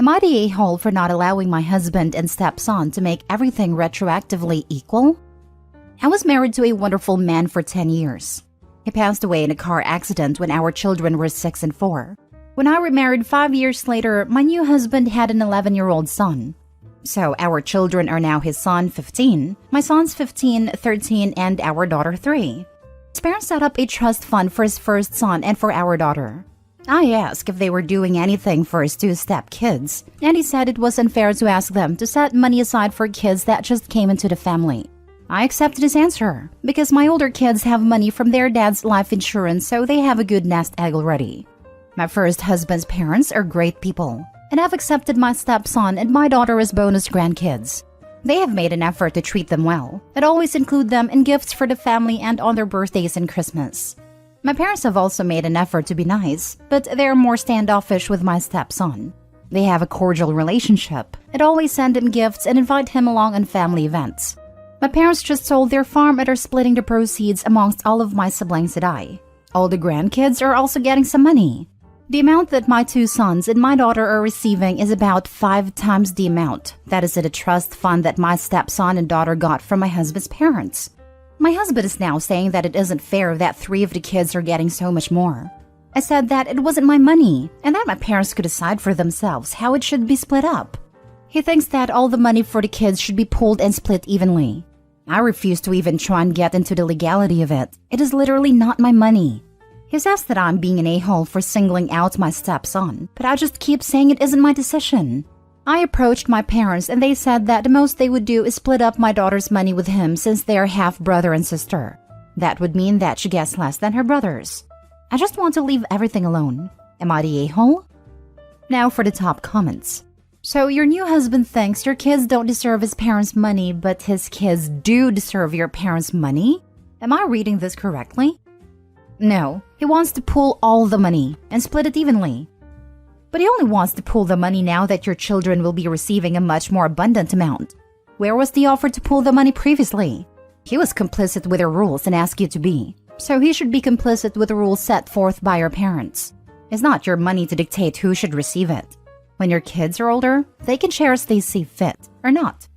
Am I the a-hole for not allowing my husband and stepson to make everything retroactively equal? I was married to a wonderful man for 10 years. He passed away in a car accident when our children were 6 and 4. When I remarried 5 years later, my new husband had an 11-year-old son. So our children are now his son 15, my son's 15, 13, and our daughter 3. His parents set up a trust fund for his first son and for our daughter. I asked if they were doing anything for his 2 step-kids, and he said it was unfair to ask them to set money aside for kids that just came into the family. I accepted his answer, because my older kids have money from their dad's life insurance, so they have a good nest egg already. My first husband's parents are great people, and I've accepted my stepson and my daughter as bonus grandkids. They have made an effort to treat them well, and always include them in gifts for the family and on their birthdays and Christmas. My parents have also made an effort to be nice, but they're more standoffish with my stepson. They have a cordial relationship and always send him gifts and invite him along on family events. My parents just sold their farm and are splitting the proceeds amongst all of my siblings and I. All the grandkids are also getting some money. The amount that my 2 sons and my daughter are receiving is about 5 times the amount that is in a trust fund that my stepson and daughter got from my husband's parents. My husband is now saying that it isn't fair that 3 of the kids are getting so much more. I said that it wasn't my money and that my parents could decide for themselves how it should be split up. He thinks that all the money for the kids should be pooled and split evenly. I refuse to even try and get into the legality of it. It is literally not my money. He says that I'm being an a-hole for singling out my stepson, but I just keep saying it isn't my decision. I approached my parents and they said that the most they would do is split up my daughter's money with him since they are half brother and sister. That would mean that she gets less than her brothers. I just want to leave everything alone. Am I the a-hole? Now for the top comments. So your new husband thinks your kids don't deserve his parents' money, but his kids do deserve your parents' money? Am I reading this correctly? No, he wants to pool all the money and split it evenly. But he only wants to pool the money now that your children will be receiving a much more abundant amount. Where was the offer to pool the money previously? He was complicit with the rules and asked you to be. So he should be complicit with the rules set forth by your parents. It's not your money to dictate who should receive it. When your kids are older, they can share as they see fit, or not.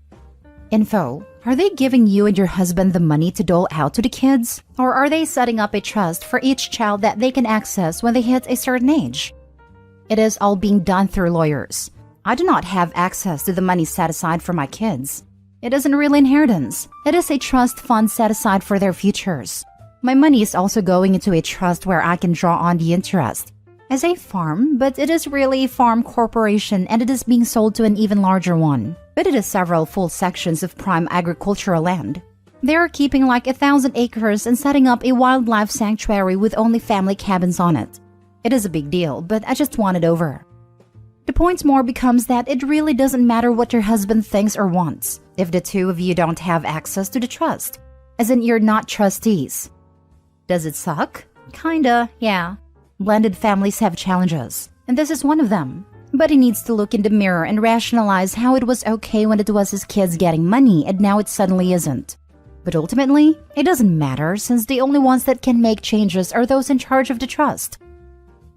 Info. Are they giving you and your husband the money to dole out to the kids? Or are they setting up a trust for each child that they can access when they hit a certain age? It is all being done through lawyers. I do not have access to the money set aside for my kids. It isn't real inheritance. It is a trust fund set aside for their futures. My money is also going into a trust where I can draw on the interest. As a farm, but it is really a farm corporation and it is being sold to an even larger one. But it is several full sections of prime agricultural land. They are keeping like 1,000 acres and setting up a wildlife sanctuary with only family cabins on it. It is a big deal, but I just want it over. The point more becomes that it really doesn't matter what your husband thinks or wants if the 2 of you don't have access to the trust, as in you're not trustees. Does it suck? Kinda, yeah. Blended families have challenges, and this is one of them. But he needs to look in the mirror and rationalize how it was okay when it was his kids getting money and now it suddenly isn't. But ultimately, it doesn't matter since the only ones that can make changes are those in charge of the trust.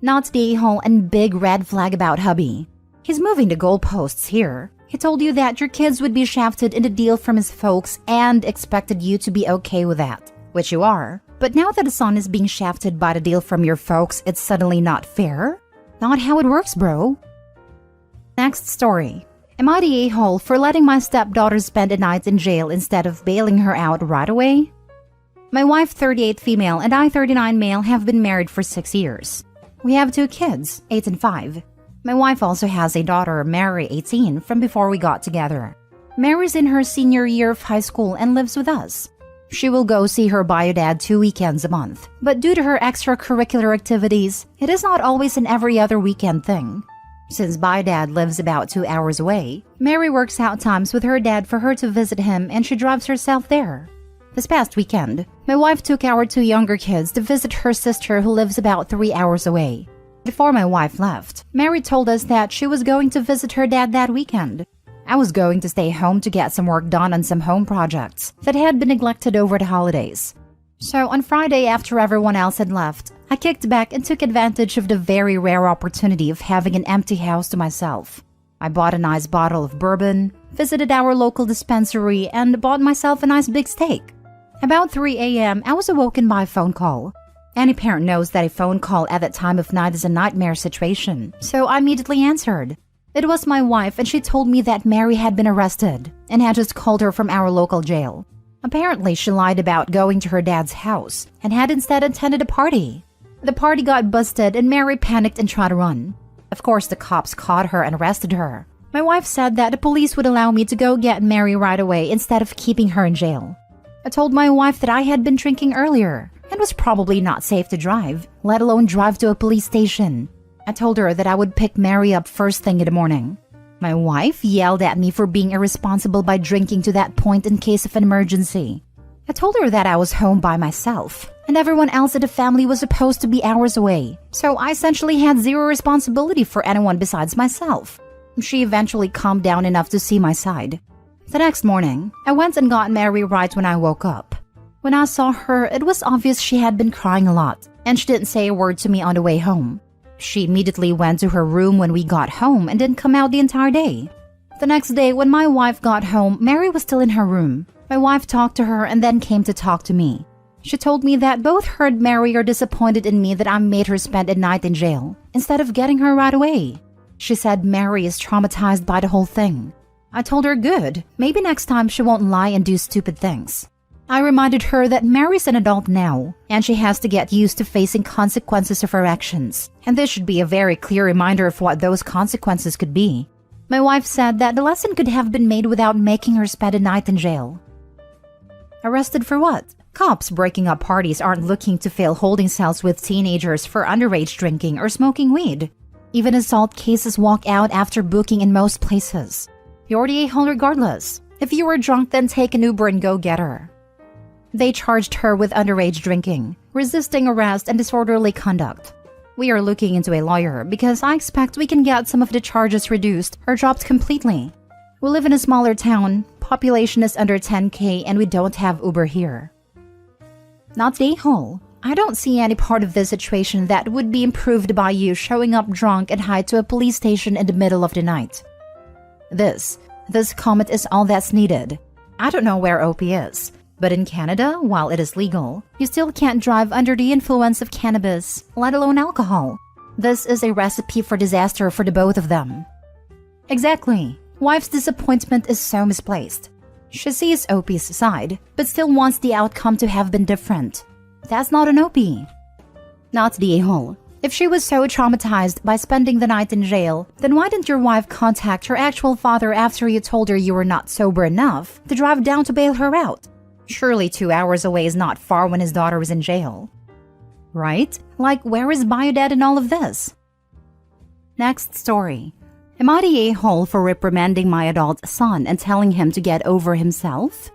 Not the a-hole and big red flag about hubby. He's moving the goalposts here. He told you that your kids would be shafted in the deal from his folks and expected you to be okay with that, which you are. But now that the son is being shafted by the deal from your folks, it's suddenly not fair? Not how it works, bro. Next story. Am I the a-hole for letting my stepdaughter spend a night in jail instead of bailing her out right away? My wife, 38 female, and I, 39 male, have been married for 6 years. We have 2 kids, 8 and 5. My wife also has a daughter, Mary, 18, from before we got together. Mary's in her senior year of high school and lives with us. She will go see her bio dad 2 weekends a month, but due to her extracurricular activities, it is not always an every other weekend thing. Since bio dad lives about 2 hours away, Mary works out times with her dad for her to visit him and she drives herself there. This past weekend, my wife took our 2 younger kids to visit her sister who lives about 3 hours away. Before my wife left, Mary told us that she was going to visit her dad that weekend. I was going to stay home to get some work done on some home projects that had been neglected over the holidays. So on Friday, after everyone else had left, I kicked back and took advantage of the very rare opportunity of having an empty house to myself. I bought a nice bottle of bourbon, visited our local dispensary, and bought myself a nice big steak. About 3 a.m., I was awoken by a phone call. Any parent knows that a phone call at that time of night is a nightmare situation, so I immediately answered. It was my wife, and she told me that Mary had been arrested and had just called her from our local jail. Apparently, she lied about going to her dad's house and had instead attended a party. The party got busted and Mary panicked and tried to run. Of course, the cops caught her and arrested her. My wife said that the police would allow me to go get Mary right away instead of keeping her in jail. I told my wife that I had been drinking earlier and was probably not safe to drive, let alone drive to a police station. I told her that I would pick Mary up first thing in the morning. My wife yelled at me for being irresponsible by drinking to that point in case of an emergency. I told her that I was home by myself, and everyone else in the family was supposed to be hours away, so I essentially had zero responsibility for anyone besides myself. She eventually calmed down enough to see my side. The next morning, I went and got Mary right when I woke up. When I saw her, it was obvious she had been crying a lot, and she didn't say a word to me on the way home. She immediately went to her room when we got home and didn't come out the entire day. The next day, when my wife got home, Mary was still in her room. My wife talked to her and then came to talk to me. She told me that both her and Mary are disappointed in me that I made her spend a night in jail instead of getting her right away. She said Mary is traumatized by the whole thing. I told her good, maybe next time she won't lie and do stupid things. I reminded her that Mary's an adult now, and she has to get used to facing consequences of her actions, and this should be a very clear reminder of what those consequences could be. My wife said that the lesson could have been made without making her spend a night in jail. Arrested for what? Cops breaking up parties aren't looking to fill holding cells with teenagers for underage drinking or smoking weed. Even assault cases walk out after booking in most places. You're the a-hole regardless. If you were drunk, then take an Uber and go get her. They charged her with underage drinking, resisting arrest, and disorderly conduct. We are looking into a lawyer because I expect we can get some of the charges reduced or dropped completely. We live in a smaller town, population is under 10K, and we don't have Uber here. Not the a-hole. I don't see any part of this situation that would be improved by you showing up drunk and hide to a police station in the middle of the night. This comment is all that's needed. I don't know where OP is, but in Canada, while it is legal, you still can't drive under the influence of cannabis, let alone alcohol. This is a recipe for disaster for the both of them. Exactly. Wife's disappointment is so misplaced. She sees OP's side, but still wants the outcome to have been different. That's not an OP. Not the a-hole. If she was so traumatized by spending the night in jail, then why didn't your wife contact her actual father after you told her you were not sober enough to drive down to bail her out? Surely 2 hours away is not far when his daughter was in jail. Right? Like, where is bio dad in all of this? Next story. Am I the a-hole for reprimanding my adult son and telling him to get over himself?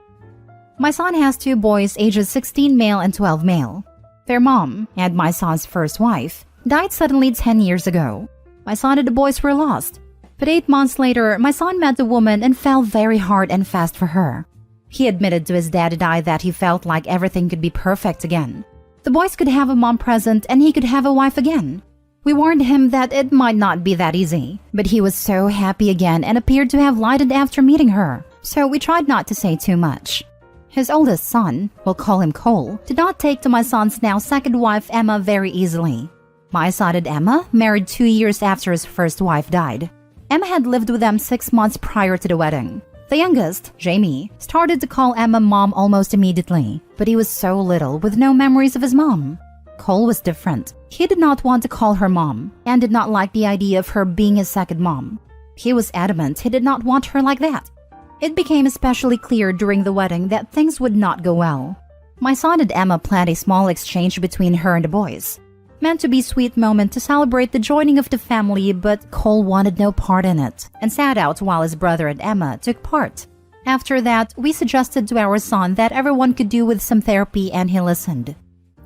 My son has 2 boys ages 16 male and 12 male. Their mom, and my son's first wife, died suddenly 10 years ago. My son and the boys were lost. But 8 months later, my son met a woman and fell very hard and fast for her. He admitted to his dad and I that he felt like everything could be perfect again. The boys could have a mom present and he could have a wife again. We warned him that it might not be that easy, but he was so happy again and appeared to have lightened after meeting her, so we tried not to say too much. His oldest son, we'll call him Cole, did not take to my son's now second wife Emma very easily. My son and Emma married 2 years after his first wife died. Emma had lived with them 6 months prior to the wedding. The youngest, Jamie, started to call Emma mom almost immediately, but he was so little with no memories of his mom. Cole was different. He did not want to call her mom and did not like the idea of her being his second mom. He was adamant he did not want her like that. It became especially clear during the wedding that things would not go well. My son and Emma planned a small exchange between her and the boys. Meant to be a sweet moment to celebrate the joining of the family, but Cole wanted no part in it and sat out while his brother and Emma took part. After that, we suggested to our son that everyone could do with some therapy and he listened.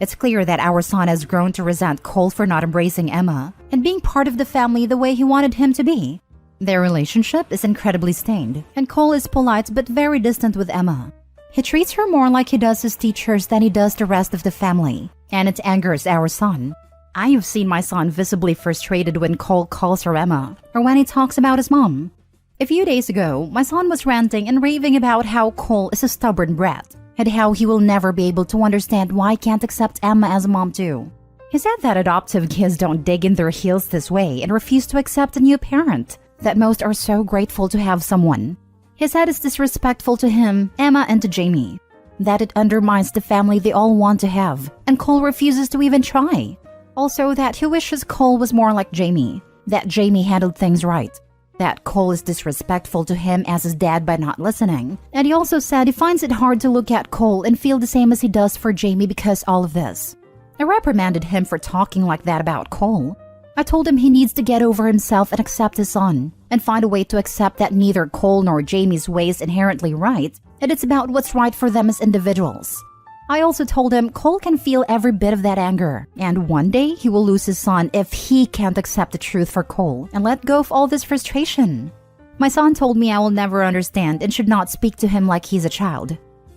It's clear that our son has grown to resent Cole for not embracing Emma and being part of the family the way he wanted him to be. Their relationship is incredibly stained, and Cole is polite but very distant with Emma. He treats her more like he does his teachers than he does the rest of the family, and it angers our son. I have seen my son visibly frustrated when Cole calls her Emma, or when he talks about his mom. A few days ago, my son was ranting and raving about how Cole is a stubborn brat, and how he will never be able to understand why he can't accept Emma as a mom too. He said that adoptive kids don't dig in their heels this way and refuse to accept a new parent, that most are so grateful to have someone. He said it's disrespectful to him, Emma, and to Jamie, that it undermines the family they all want to have, and Cole refuses to even try. Also that he wishes Cole was more like Jamie, that Jamie handled things right, that Cole is disrespectful to him as his dad by not listening, and he also said he finds it hard to look at Cole and feel the same as he does for Jamie because all of this. I reprimanded him for talking like that about Cole. I told him he needs to get over himself and accept his son, and find a way to accept that neither Cole nor Jamie's way is inherently right, and it's about what's right for them as individuals. I also told him Cole can feel every bit of that anger, and one day he will lose his son if he can't accept the truth for Cole and let go of all this frustration. My son told me I will never understand and should not speak to him like he's a child.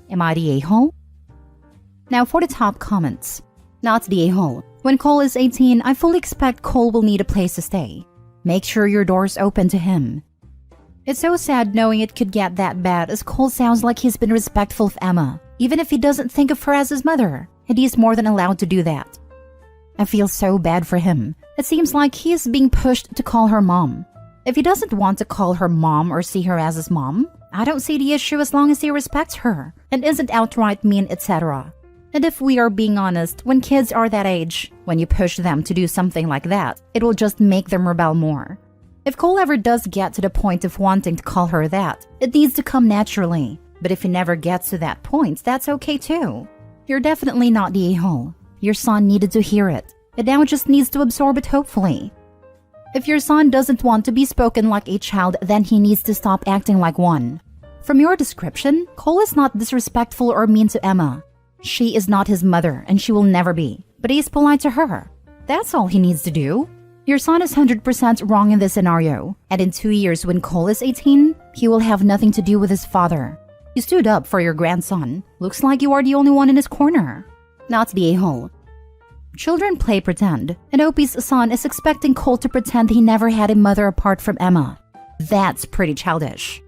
Am I the a-hole? Now for the top comments. Not the a-hole. When Cole is 18, I fully expect Cole will need a place to stay. Make sure your door's open to him. It's so sad knowing it could get that bad, as Cole sounds like he's been respectful of Emma, even if he doesn't think of her as his mother, and he's more than allowed to do that. I feel so bad for him. It seems like he is being pushed to call her mom. If he doesn't want to call her mom or see her as his mom, I don't see the issue as long as he respects her and isn't outright mean, etc. And if we are being honest, when kids are that age, when you push them to do something like that, it will just make them rebel more. If Cole ever does get to the point of wanting to call her that, it needs to come naturally. But if he never gets to that point, that's okay too. You're definitely not the a-hole. Your son needed to hear it, and now just needs to absorb it hopefully. If your son doesn't want to be spoken like a child, then he needs to stop acting like one. From your description, Cole is not disrespectful or mean to Emma. She is not his mother, and she will never be, but he is polite to her. That's all he needs to do. Your son is 100% wrong in this scenario, and in 2 years when Cole is 18, he will have nothing to do with his father. You stood up for your grandson. Looks like you are the only one in his corner. Not the a-hole. Children play pretend, and Opie's son is expecting Cole to pretend he never had a mother apart from Emma. That's pretty childish.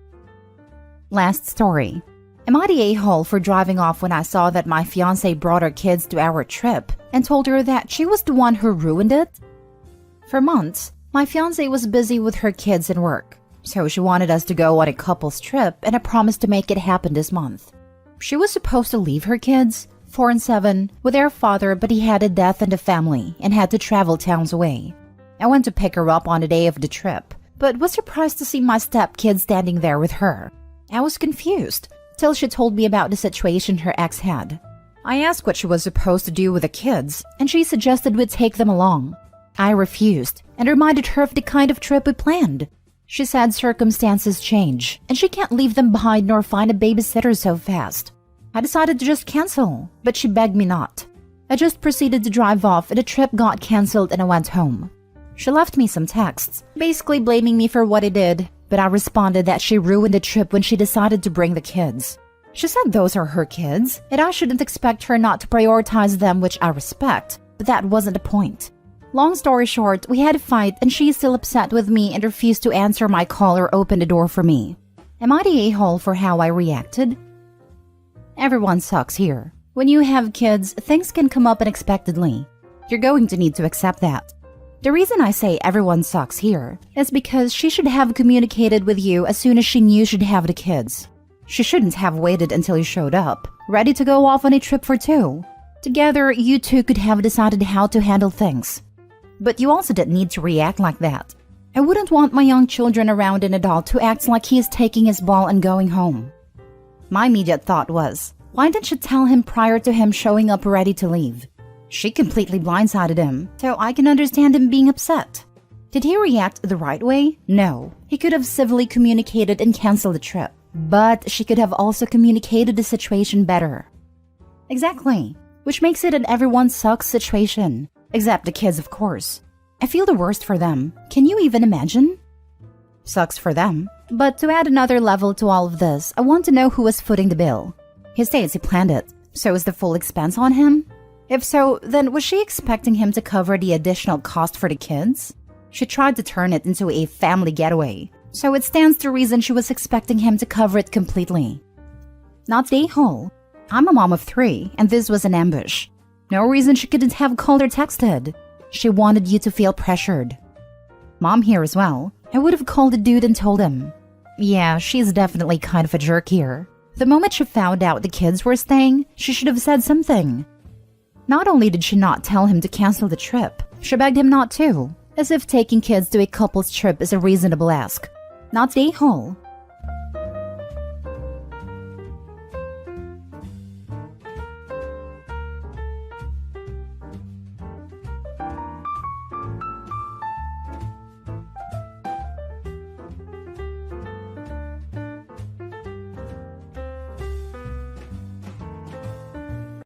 Last story. Am I the a-hole for driving off when I saw that my fiancé brought her kids to our trip and told her that she was the one who ruined it? For months, my fiancé was busy with her kids and work, so she wanted us to go on a couple's trip, and I promised to make it happen this month. She was supposed to leave her kids, 4 and 7, with their father, but he had a death in the family and had to travel towns away. I went to pick her up on the day of the trip, but was surprised to see my stepkid standing there with her. I was confused, till she told me about the situation her ex had. I asked what she was supposed to do with the kids, and she suggested we take them along. I refused, and reminded her of the kind of trip we planned. She said circumstances change, and she can't leave them behind nor find a babysitter so fast. I decided to just cancel, but she begged me not. I just proceeded to drive off, and the trip got cancelled and I went home. She left me some texts, basically blaming me for what I did, but I responded that she ruined the trip when she decided to bring the kids. She said those are her kids, and I shouldn't expect her not to prioritize them, which I respect, but that wasn't the point. Long story short, we had a fight and she's still upset with me and refused to answer my call or open the door for me. Am I the a-hole for how I reacted? Everyone sucks here. When you have kids, things can come up unexpectedly. You're going to need to accept that. The reason I say everyone sucks here is because she should have communicated with you as soon as she knew she'd have the kids. She shouldn't have waited until you showed up, ready to go off on a trip for 2. Together, you two could have decided how to handle things. But you also didn't need to react like that. I wouldn't want my young children around an adult who acts like he is taking his ball and going home. My immediate thought was, why didn't she tell him prior to him showing up ready to leave? She completely blindsided him, so I can understand him being upset. Did he react the right way? No. He could have civilly communicated and canceled the trip. But she could have also communicated the situation better. Exactly. Which makes it an everyone sucks situation. Except the kids, of course. I feel the worst for them. Can you even imagine? Sucks for them. But to add another level to all of this, I want to know who is footing the bill. He states he planned it, so is the full expense on him? If so, then was she expecting him to cover the additional cost for the kids? She tried to turn it into a family getaway, so it stands to reason she was expecting him to cover it completely. Not the a-hole. I'm a mom of 3, and this was an ambush. No reason she couldn't have called or texted. She wanted you to feel pressured. Mom here as well. I would have called the dude and told him. Yeah, she's definitely kind of a jerk here. The moment she found out the kids were staying, she should have said something. Not only did she not tell him to cancel the trip, she begged him not to, as if taking kids to a couple's trip is a reasonable ask. Not the a-hole.